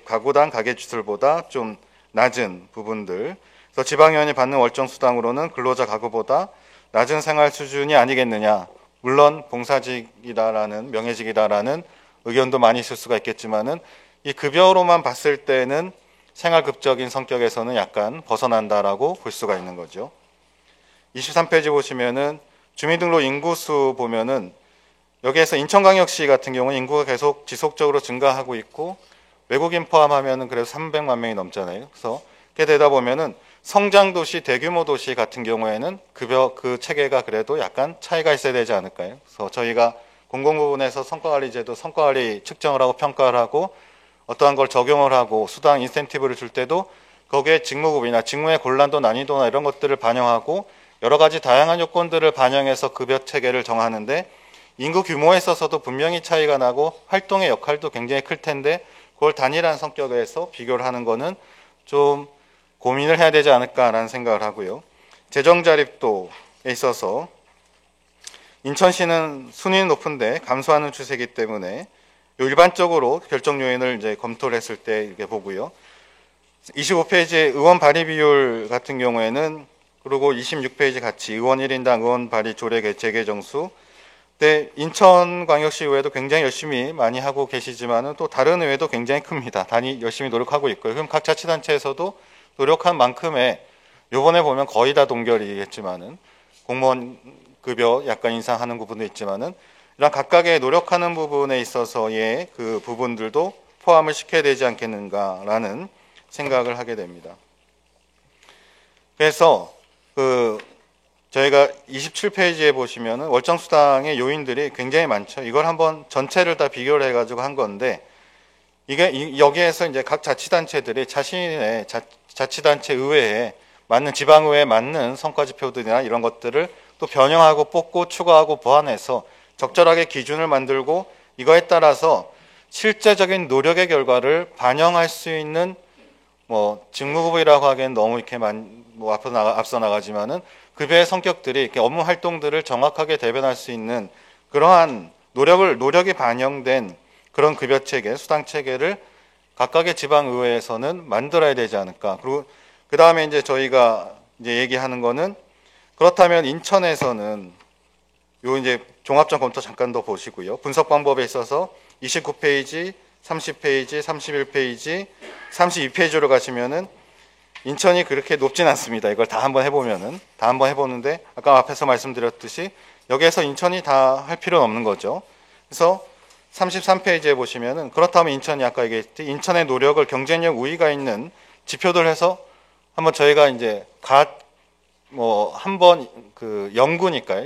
가구당 가계 지출보다 좀 낮은 부분들. 그래서 지방의원이 받는 월정수당으로는 근로자 가구보다 낮은 생활 수준이 아니겠느냐. 물론 봉사직이다라는 명예직이다라는 의견도 많이 있을 수가 있겠지만은 이 급여로만 봤을 때는 생활급적인 성격에서는 약간 벗어난다라고 볼 수가 있는 거죠. 23페이지 보시면은 주민등록 인구수 보면은 여기에서 인천광역시 같은 경우는 인구가 계속 지속적으로 증가하고 있고 외국인 포함하면은 그래도 300만 명이 넘잖아요. 그래서 그렇게 되다 보면은 성장도시, 대규모 도시 같은 경우에는 급여 그 체계가 그래도 약간 차이가 있어야 되지 않을까요? 그래서 저희가 공공부문에서 성과관리제도 성과관리 측정을 하고 평가를 하고 어떠한 걸 적용을 하고 수당 인센티브를 줄 때도 거기에 직무급이나 직무의 곤란도 난이도나 이런 것들을 반영하고 여러 가지 다양한 요건들을 반영해서 급여 체계를 정하는데 인구 규모에 있어서도 분명히 차이가 나고 활동의 역할도 굉장히 클 텐데 그걸 단일한 성격에서 비교를 하는 거는 좀 고민을 해야 되지 않을까라는 생각을 하고요. 재정자립도에 있어서 인천시는 순위는 높은데 감소하는 추세이기 때문에 일반적으로 결정 요인을 이제 검토를 했을 때 이렇게 보고요. 25페이지 의원 발의 비율 같은 경우에는 그리고 26페이지 같이 의원 1인당 의원 발의 조례 재개 정수. 네, 인천광역시의회도 굉장히 열심히 많이 하고 계시지만은 또 다른 의회도 굉장히 큽니다. 단위 열심히 노력하고 있고요. 그럼 각 자치단체에서도 노력한 만큼의 요번에 보면 거의 다 동결이겠지만은 공무원 급여 약간 인상하는 부분도 있지만은 이런 각각의 노력하는 부분에 있어서의 그 부분들도 포함을 시켜야 되지 않겠는가라는 생각을 하게 됩니다. 그래서 저희가 27페이지에 보시면은 월정수당의 요인들이 굉장히 많죠. 이걸 한번 전체를 다 비교를 해가지고 한 건데, 이게 여기에서 이제 각 자치단체들이 자신의 자치단체 의회에 맞는, 지방의회에 맞는 성과지표들이나 이런 것들을 또 변형하고 뽑고 추가하고 보완해서 적절하게 기준을 만들고 이거에 따라서 실제적인 노력의 결과를 반영할 수 있는 직무급이라고 하기엔 너무 이렇게 앞서 나가지만은 급여의 성격들이 이렇게 업무 활동들을 정확하게 대변할 수 있는 그러한 노력이 반영된 그런 급여 체계, 수당 체계를 각각의 지방 의회에서는 만들어야 되지 않을까. 그리고 그 다음에 이제 저희가 이제 얘기하는 거는, 그렇다면 인천에서는 요 이제 종합적 검토 잠깐 더 보시고요. 분석 방법에 있어서 29페이지, 30페이지, 31페이지, 32페이지로 가시면은 인천이 그렇게 높진 않습니다. 이걸 다 한번 해보는데 아까 앞에서 말씀드렸듯이 여기에서 인천이 다 할 필요는 없는 거죠. 그래서 33페이지에 보시면은, 그렇다면 인천이 아까 얘기했듯이 인천의 노력을 경쟁력 우위가 있는 지표들 해서 한번 저희가 이제 한번 연구니까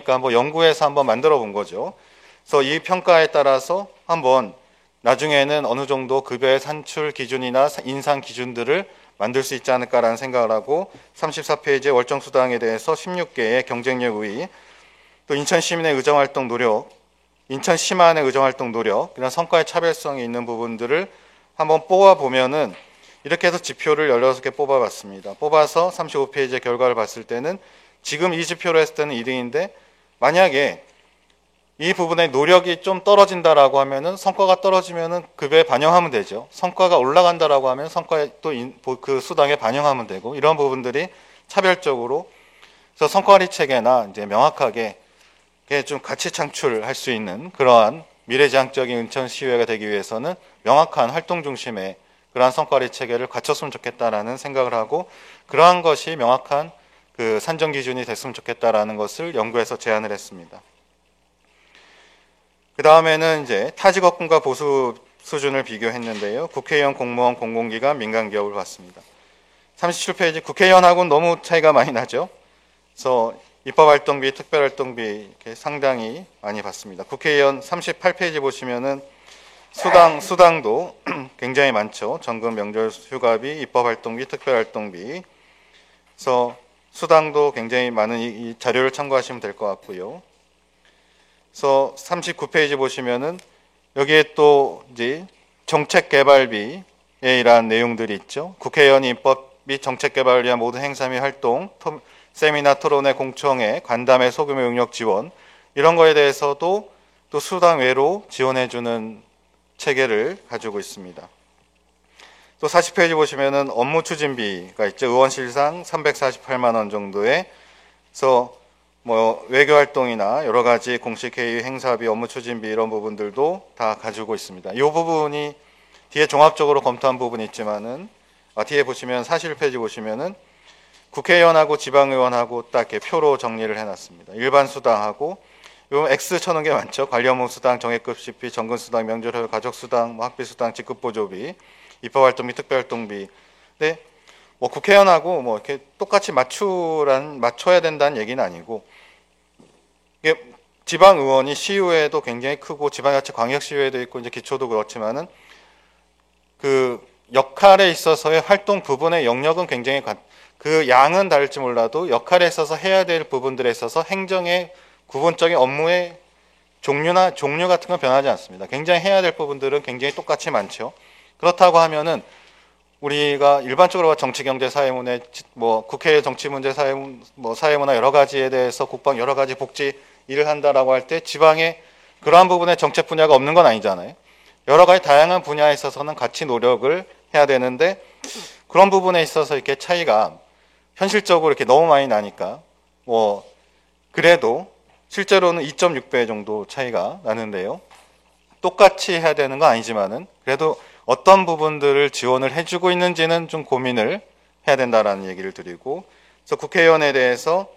한번 연구해서 한번 만들어 본 거죠. 그래서 이 평가에 따라서 한번 나중에는 어느 정도 급여의 산출 기준이나 인상 기준들을 만들 수 있지 않을까라는 생각을 하고, 34페이지에 월정수당에 대해서 16개의 경쟁력 우위, 또 인천시민의 의정활동 노력, 인천시만의 의정활동 노력, 이런 성과의 차별성이 있는 부분들을 한번 뽑아보면은, 이렇게 해서 지표를 16개 뽑아봤습니다. 뽑아서 35페이지의 결과를 봤을 때는 지금 이 지표로 했을 때는 1등인데, 만약에 이 부분의 노력이 좀 떨어진다라고 하면은 성과가 떨어지면은 급여에 반영하면 되죠. 성과가 올라간다라고 하면 성과에 또 그 수당에 반영하면 되고, 이런 부분들이 차별적으로, 그래서 성과관리 체계나 이제 명확하게 좀 가치 창출할 수 있는 그러한 미래지향적인 인천시의회가 되기 위해서는 명확한 활동 중심의 그러한 성과관리 체계를 갖췄으면 좋겠다라는 생각을 하고, 그러한 것이 명확한 그 산정 기준이 됐으면 좋겠다라는 것을 연구해서 제안을 했습니다. 그 다음에는 이제 타직업군과 보수 수준을 비교했는데요. 국회의원, 공무원, 공공기관, 민간기업을 봤습니다. 37페이지, 국회의원하고는 너무 차이가 많이 나죠. 그래서 입법활동비, 특별활동비 이렇게 상당히 많이 봤습니다. 국회의원 38페이지 보시면은 수당도 굉장히 많죠. 정금, 명절, 휴가비, 입법활동비, 특별활동비. 그래서 수당도 굉장히 많은 이 자료를 참고하시면 될 것 같고요. 그래서 39페이지 보시면은 여기에 또 이제 정책개발비에 이러한 내용들이 있죠. 국회의원이 입법 및 정책개발을 위한 모든 행사 및 활동, 세미나, 토론회, 공청회, 간담회, 소규모 용역 지원, 이런 거에 대해서도 또 수당 외로 지원해주는 체계를 가지고 있습니다. 또 40페이지 보시면은 업무 추진비가 있죠. 의원실상 348만 원 정도에, 그래서 외교 활동이나 여러 가지 공식 회의 행사비, 업무 추진비 이런 부분들도 다 가지고 있습니다. 이 부분이 뒤에 종합적으로 검토한 부분이 있지만은, 뒤에 보시면 41페이지 보시면은 국회의원하고 지방의원하고 딱 이렇게 표로 정리를 해놨습니다. 일반 수당하고 요 X 쳐놓은 게 많죠. 관리업무 수당, 정액급식비, 정근수당, 명절휴, 가족수당, 학비수당, 직급보조비, 입법활동 및 특별활동비. 근데 국회의원하고 이렇게 똑같이 맞춰야 된다는 얘기는 아니고, 이게 지방의원이 시의회도 굉장히 크고 지방자치 광역시의회도 있고 이제 기초도 그렇지만은 그 역할에 있어서의 활동 부분의 영역은 굉장히 그 양은 다를지 몰라도 역할에 있어서 해야 될 부분들에 있어서 행정의 구분적인 업무의 종류 같은 건 변하지 않습니다. 굉장히 해야 될 부분들은 굉장히 똑같이 많죠. 그렇다고 하면은 우리가 일반적으로 정치, 경제, 사회문화, 국회 정치문제, 사회문화 여러 가지에 대해서 국방 여러 가지 복지 일을 한다라고 할 때 지방에 그러한 부분의 정책 분야가 없는 건 아니잖아요. 여러 가지 다양한 분야에 있어서는 같이 노력을 해야 되는데 그런 부분에 있어서 이렇게 차이가 현실적으로 이렇게 너무 많이 나니까 뭐 그래도 실제로는 2.6배 정도 차이가 나는데요. 똑같이 해야 되는 건 아니지만은 그래도 어떤 부분들을 지원을 해주고 있는지는 좀 고민을 해야 된다라는 얘기를 드리고, 그래서 국회의원에 대해서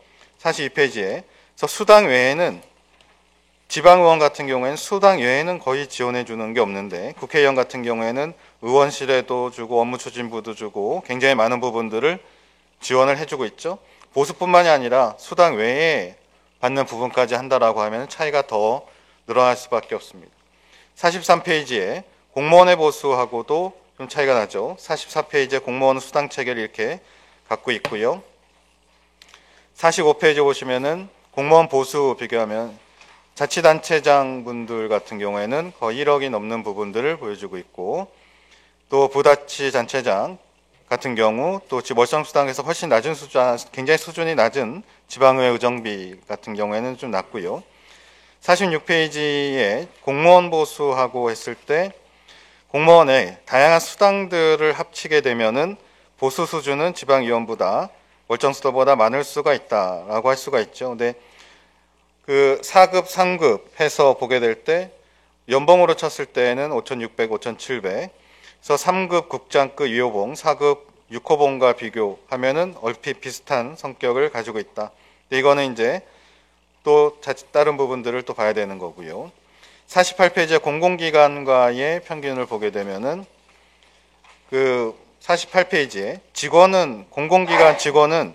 42페이지에 수당 외에는 지방의원 같은 경우에는 수당 외에는 거의 지원해 주는 게 없는데 국회의원 같은 경우에는 의원실에도 주고 업무추진부도 주고 굉장히 많은 부분들을 지원을 해주고 있죠. 보수뿐만이 아니라 수당 외에 받는 부분까지 한다라고 하면 차이가 더 늘어날 수밖에 없습니다. 43페이지에 공무원의 보수하고도 좀 차이가 나죠. 44페이지에 공무원 수당 체계를 이렇게 갖고 있고요. 45페이지 보시면은 공무원 보수 비교하면 자치단체장 분들 같은 경우에는 거의 1억이 넘는 부분들을 보여주고 있고, 또 부자치단체장 같은 경우 또 월성수당에서 훨씬 낮은 수준, 굉장히 수준이 낮은 지방의회 의정비 같은 경우에는 좀 낮고요. 46페이지에 공무원 보수하고 했을 때 공무원의 다양한 수당들을 합치게 되면은 보수 수준은 지방의원보다 월정수도보다 많을 수가 있다라고 할 수가 있죠. 근데 그 4급, 3급 해서 보게 될 때 연봉으로 쳤을 때는 5,600, 5,700. 그래서 3급 국장급 2호봉, 4급 6호봉과 비교하면은 얼핏 비슷한 성격을 가지고 있다. 근데 이거는 이제 또 다른 부분들을 또 봐야 되는 거고요. 48페이지에 공공기관과의 평균을 보게 되면은 그 48페이지에 직원은 공공기관 직원은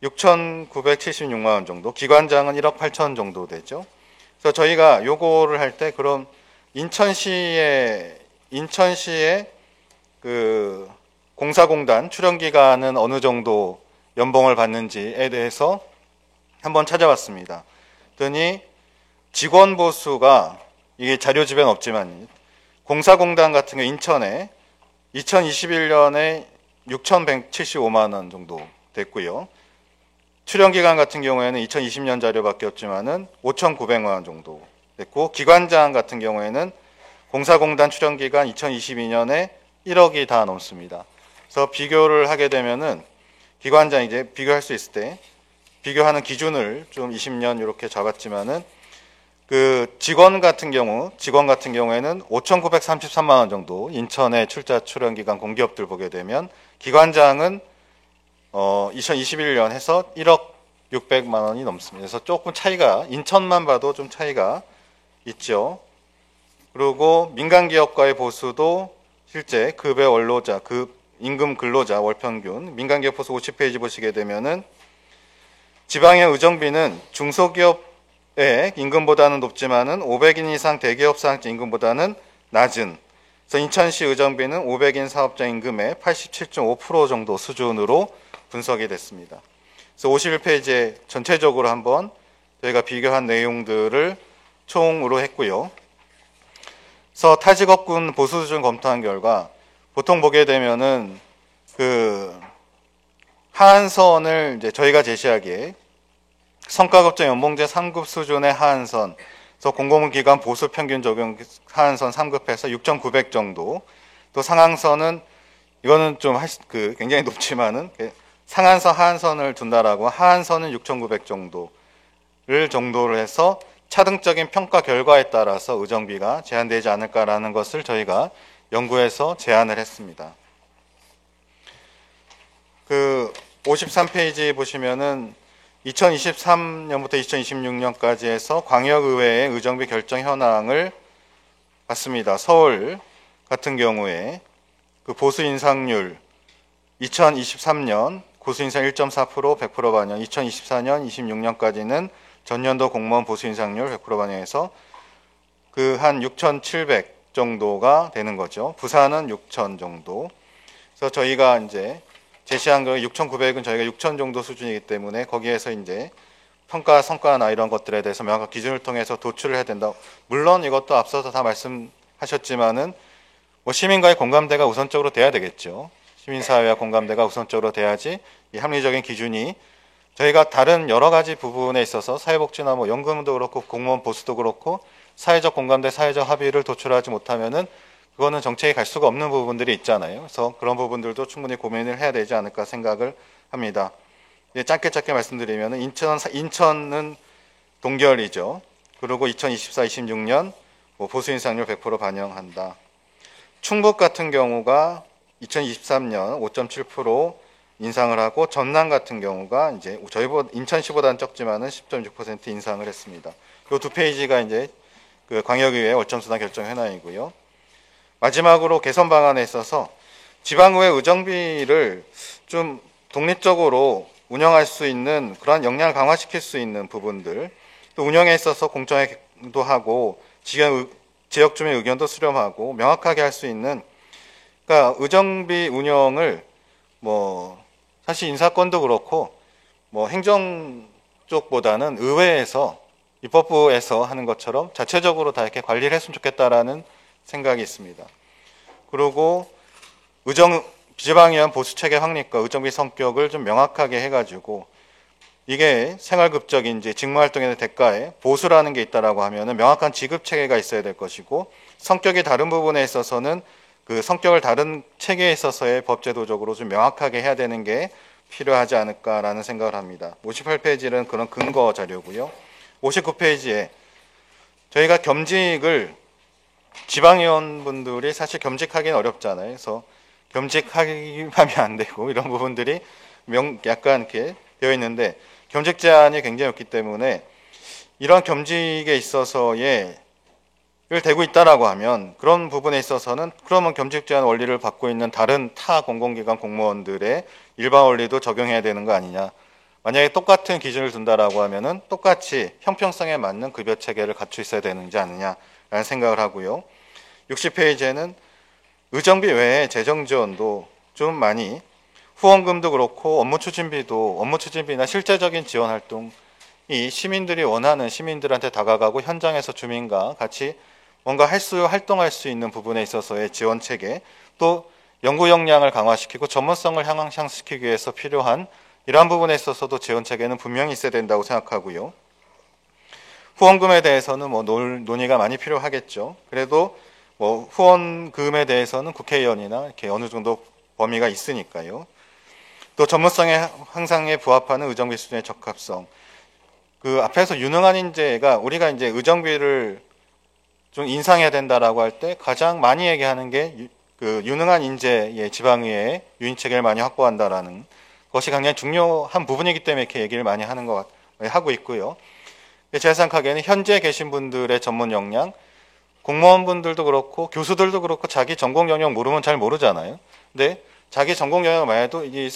6,976만 원 정도, 기관장은 1억 8천 정도 되죠. 그래서 저희가 요거를 할 때 그럼 인천시의 그 공사공단 출연기간은 어느 정도 연봉을 받는지에 대해서 한번 찾아봤습니다. 그랬더니 직원 보수가 이게 자료집에는 없지만 공사공단 같은 경우 인천에 2021년에 6,175만 원 정도 됐고요. 출연기간 같은 경우에는 2020년 자료밖에 없지만은 5,900만 원 정도 됐고, 기관장 같은 경우에는 공사공단 출연기간 2022년에 1억이 다 넘습니다. 그래서 비교를 하게 되면은 기관장 이제 비교할 수 있을 때 비교하는 기준을 좀 20년 이렇게 잡았지만은 그 직원 같은 경우에는 5,933만 원 정도 인천의 출자 출연기간 공기업들 보게 되면 기관장은 2021년 해서 1억 600만 원이 넘습니다. 그래서 조금 차이가, 인천만 봐도 좀 차이가 있죠. 그리고 민간기업과의 보수도 실제 급의 원로자, 임금 근로자 월평균, 민간기업 보수 50페이지 보시게 되면은 지방의 의정비는 중소기업의 임금보다는 높지만은 500인 이상 대기업 사장직 임금보다는 낮은, 그래서 인천시 의정비는 500인 사업자 임금의 87.5% 정도 수준으로 분석이 됐습니다. 그래서 51페이지에 전체적으로 한번 저희가 비교한 내용들을 총으로 했고요. 그래서 타직업군 보수 수준 검토한 결과 보통 보게 되면은 그 하한선을 이제 저희가 제시하기에 성과급제 연봉제 3급 수준의 하한선, 그래서 공공기관 보수 평균 적용 하한선 3급에서 6,900 정도, 또 상한선은 이거는 좀 굉장히 높지만은 상한선 하한선을 둔다라고 하한선은 6,900 정도를 해서 차등적인 평가 결과에 따라서 의정비가 제한되지 않을까라는 것을 저희가 연구해서 제안을 했습니다. 그 53페이지 보시면은 2023년부터 2026년까지 해서 광역의회의 의정비 결정 현황을 봤습니다. 서울 같은 경우에 그 보수 인상률 2023년 보수 인상 1.4% 100% 반영, 2024년 26년까지는 전년도 공무원 보수 인상률 100% 반영해서 그 한 6,700 정도가 되는 거죠. 부산은 6,000 정도. 그래서 저희가 이제 제시한 거 6,900은 저희가 6,000 정도 수준이기 때문에 거기에서 이제 평가 성과나 이런 것들에 대해서 명확한 기준을 통해서 도출을 해야 된다. 물론 이것도 앞서서 다 말씀하셨지만은 뭐 시민과의 공감대가 우선적으로 돼야 되겠죠. 시민사회와 공감대가 우선적으로 돼야지 이 합리적인 기준이, 저희가 다른 여러 가지 부분에 있어서 사회복지나 뭐 연금도 그렇고 공무원 보수도 그렇고 사회적 공감대, 사회적 합의를 도출하지 못하면은 그거는 정책이 갈 수가 없는 부분들이 있잖아요. 그래서 그런 부분들도 충분히 고민을 해야 되지 않을까 생각을 합니다. 짧게 말씀드리면 인천은 동결이죠. 그리고 2024-26년 보수 인상률 100% 반영한다. 충북 같은 경우가 2023년 5.7% 인상을 하고 전남 같은 경우가 이제 저희보다 인천시보다는 적지만은 10.6% 인상을 했습니다. 이 두 페이지가 이제 그 광역의회 월정수당 결정 현황이고요. 마지막으로 개선 방안에 있어서 지방의회 의정비를 좀 독립적으로 운영할 수 있는 그러한 역량을 강화시킬 수 있는 부분들, 또 운영에 있어서 공정도 하고 지역 주민 의견도 수렴하고 명확하게 할 수 있는, 그러니까 의정비 운영을 사실 인사권도 그렇고 행정 쪽보다는 의회에서 입법부에서 하는 것처럼 자체적으로 다 이렇게 관리를 했으면 좋겠다라는 생각이 있습니다. 그리고 지방의원 보수체계 확립과 의정비 성격을 좀 명확하게 해가지고 이게 생활급적인지 직무활동의 대가에 보수라는 게 있다라고 하면은 명확한 지급체계가 있어야 될 것이고, 성격이 다른 부분에 있어서는 그 성격을 다른 체계에 있어서의 법제도적으로 좀 명확하게 해야 되는 게 필요하지 않을까라는 생각을 합니다. 58페이지는 그런 근거 자료고요. 59페이지에 저희가 겸직을 지방의원분들이 사실 겸직하기는 어렵잖아요. 그래서 겸직하면 안 되고 이런 부분들이 약간 이렇게 되어 있는데, 겸직 제한이 굉장히 없기 때문에 이런 겸직에 있어서의 을 되고 있다라고 하면 그런 부분에 있어서는 그러면 겸직 제한 원리를 받고 있는 다른 타 공공기관 공무원들의 일반 원리도 적용해야 되는 거 아니냐. 만약에 똑같은 기준을 둔다라고 하면은 똑같이 형평성에 맞는 급여 체계를 갖추 있어야 되는지 않느냐라는 생각을 하고요. 60페이지에는 의정비 외에 재정 지원도 좀 많이, 후원금도 그렇고 업무 추진비나 실제적인 지원 활동이 시민들이 원하는, 시민들한테 다가가고 현장에서 주민과 같이 뭔가 활동할 수 있는 부분에 있어서의 지원 체계, 또 연구 역량을 강화시키고 전문성을 향상시키기 위해서 필요한 이러한 부분에 있어서도 지원 체계는 분명히 있어야 된다고 생각하고요. 후원금에 대해서는 논의가 많이 필요하겠죠. 그래도 후원금에 대해서는 국회의원이나 이렇게 어느 정도 범위가 있으니까요. 또 전문성의 향상에 부합하는 의정비 수준의 적합성. 그 앞에서 유능한 인재가, 우리가 이제 의정비를 좀 인상해야 된다라고 할 때 가장 많이 얘기하는 게 그 유능한 인재의 지방의회에 유인 체계를 많이 확보한다라는 것이 굉장히 중요한 부분이기 때문에 이렇게 얘기를 많이 하고 있고요. 제가 생각하기에는 현재 계신 분들의 전문 역량, 공무원분들도 그렇고 교수들도 그렇고 자기 전공 영역 모르면 잘 모르잖아요. 근데 자기 전공 영역을 해도 이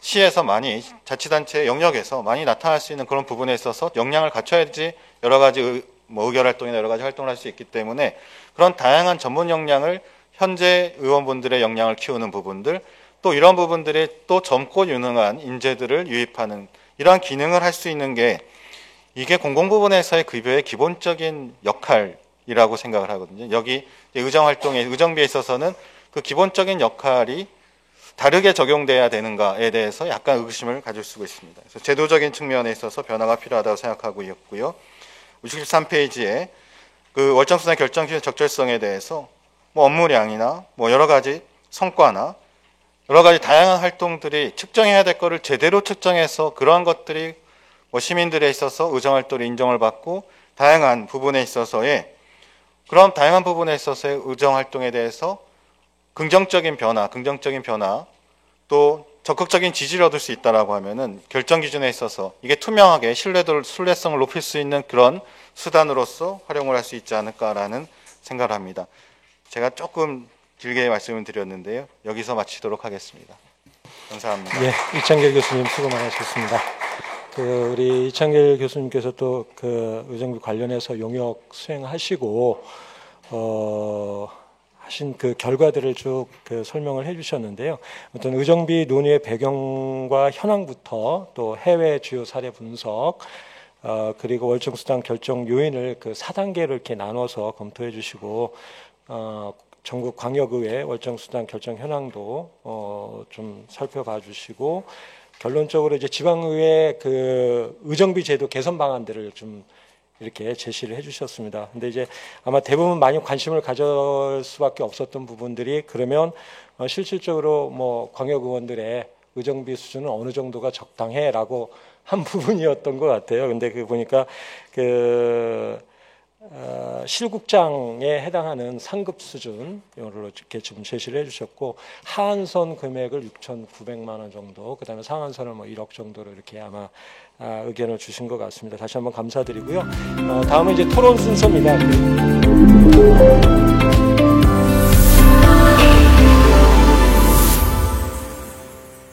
시에서 많이, 자치단체 영역에서 많이 나타날 수 있는 그런 부분에 있어서 역량을 갖춰야지 여러 가지 의결 활동이나 여러 가지 활동을 할 수 있기 때문에 그런 다양한 전문 역량을, 현재 의원분들의 역량을 키우는 부분들, 또 이런 부분들이 또 젊고 유능한 인재들을 유입하는 이러한 기능을 할 수 있는 게, 이게 공공부문에서의 급여의 기본적인 역할이라고 생각을 하거든요. 여기 의정비에 있어서는 그 기본적인 역할이 다르게 적용돼야 되는가에 대해서 약간 의구심을 가질 수가 있습니다. 그래서 제도적인 측면에 있어서 변화가 필요하다고 생각하고 있고요. 63페이지에 그 월정수당 결정 기준 적절성에 대해서 업무량이나 여러 가지 성과나 여러 가지 다양한 활동들이 측정해야 될 거를 제대로 측정해서 그러한 것들이 시민들에 있어서 의정 활동을 인정을 받고 다양한 부분에 있어서의 의정 활동에 대해서 긍정적인 변화, 또 적극적인 지지를 얻을 수 있다라고 하면은 결정 기준에 있어서 이게 투명하게 신뢰성을 높일 수 있는 그런 수단으로서 활용을 할 수 있지 않을까라는 생각을 합니다. 제가 조금 길게 말씀을 드렸는데요. 여기서 마치도록 하겠습니다. 감사합니다. 예, 이창길 교수님 수고 많으셨습니다. 우리 이창길 교수님께서 또 의정비 관련해서 용역 수행하시고 하신 그 결과들을 쭉 설명을 해주셨는데요. 어떤 의정비 논의의 배경과 현황부터 또 해외 주요 사례 분석, 그리고 월정수당 결정 요인을 4단계로 이렇게 나눠서 검토해 주시고, 전국 광역의회 월정수당 결정 현황도 좀 살펴봐 주시고, 결론적으로 이제 지방의회 의정비 제도 개선 방안들을 좀 이렇게 제시를 해주셨습니다. 근데 이제 아마 대부분 많이 관심을 가질 수밖에 없었던 부분들이 그러면 실질적으로 뭐 광역 의원들의 의정비 수준은 어느 정도가 적당해라고 한 부분이었던 것 같아요. 근데 그 보니까 실국장에 해당하는 상급 수준 이걸로 이렇게 지금 제시를 해주셨고 하한선 금액을 6,900만 원 정도, 그다음에 상한선을 뭐 1억 정도로 이렇게 아마 의견을 주신 것 같습니다. 다시 한번 감사드리고요. 다음은 이제 토론 순서입니다.